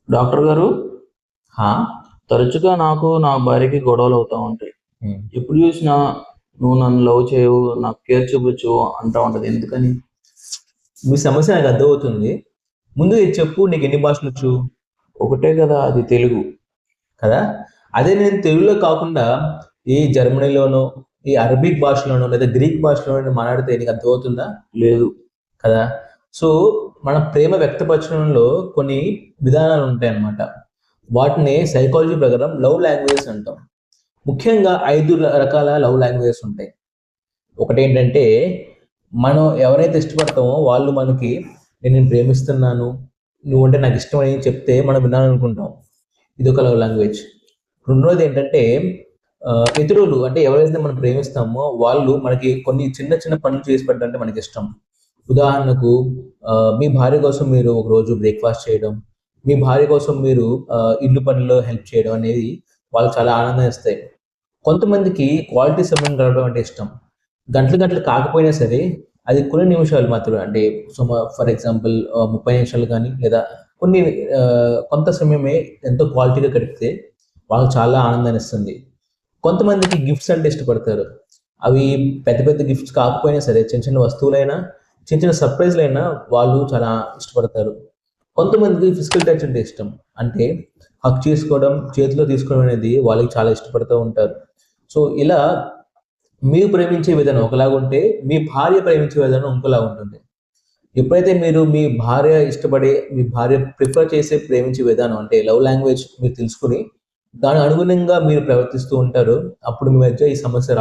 Doctor గారు, హా? తరచుగా నాకు నా భార్యకి గొడవలు అవుతా ఉంటాయి. ఉమ్. ఎప్పుడు చూసినా నువ్వు నన్ను లవ్ చేయవు, నాకు కేర్ చూపించు అంటా ఉంటది. ఎందుకని? మీ సమస్య నాకు అర్థమవుతుంది. ముందు ఇది చెప్పు, నీకు ఎన్ని భాషలు వచ్చు? ఒకటే కదా, అది తెలుగు. కదా. అదే నేను తెలుగులో కాకుండా ఈ జర్మనీలోనో, ఈ అరబిక్ భాషలోనో లేదా గ్రీక్ భాషలోనో నేను మాట్లాడితే నీకు అర్థమవుతుందా? లేదు. కదా. సో మన ప్రేమ వ్యక్తపరచడంలో కొన్ని విధానాలు ఉంటాయి అన్నమాట. వాటిని సైకాలజీ ప్రకారం లవ్ లాంగ్వేజెస్ అంటాం. ముఖ్యంగా 5 రకాల లవ్ లాంగ్వేజెస్ ఉంటాయి. ఒకటి ఏంటంటే, మనం ఎవరైతే ఇష్టపడతామో వాళ్ళు మనకి నేను నిన్ను ప్రేమిస్తున్నాను, నువ్వంటే నాకు ఇష్టం అని చెప్తే మనం వినాలనుకుంటాం. ఇది ఒక లవ్ లాంగ్వేజ్. రెండోది ఏంటంటే, ఇతరులు అంటే ఎవరైతే మనం ప్రేమిస్తామో వాళ్ళు మనకి కొన్ని చిన్న చిన్న పనులు చేసి పెట్టాలంటే మనకి ఇష్టం. ఉదాహరణకు మీ భార్య కోసం మీరు ఒకరోజు బ్రేక్ఫాస్ట్ చేయడం, మీ భార్య కోసం మీరు ఇల్లు పనుల్లో హెల్ప్ చేయడం అనేది వాళ్ళు చాలా ఆనందం ఇస్తాయి. కొంతమందికి క్వాలిటీ సమయం గడపడం అంటే ఇష్టం. గంటలు గంటలు కాకపోయినా సరే అది కొన్ని నిమిషాలు మాత్రమే. అంటే ఫర్ ఎగ్జాంపుల్ 30 నిమిషాలు కానీ లేదా కొన్ని కొంత సమయమే ఎంతో క్వాలిటీగా గడిపితే వాళ్ళకి చాలా ఆనందాన్ని ఇస్తుంది. కొంతమందికి గిఫ్ట్స్ అంటే ఇష్టపడతారు. అవి పెద్ద పెద్ద గిఫ్ట్స్ కాకపోయినా సరే చిన్న చిన్న వస్తువులైనా, చిన్న చిన్న సర్ప్రైజ్‌లైనా వాళ్ళు చాలా ఇష్టపడతారు. కొంతమందికి ఫిజికల్ టచ్ అంటే ఇష్టం. అంటే హగ్ చేసుకోవడం, చేతిలో తీసుకోవడం అనేది వాళ్ళకి చాలా ఇష్టపడుతూ ఉంటారు. సో ఇలా మీరు ప్రేమించే విధానం ఒకలాగుంటే, మీ భార్య ప్రేమించే విధానం ఇంకోలాగా ఉంటుంది. ఎప్పుడైతే మీరు మీ భార్య ఇష్టపడే, మీ భార్య ప్రిఫర్ చేసే ప్రేమించే విధానం అంటే లవ్ లాంగ్వేజ్ మీరు తెలుసుకొని, దాని అనుగుణంగా మీరు ప్రవర్తిస్తూ ఉంటారో, అప్పుడు మీ మధ్య ఈ సమస్య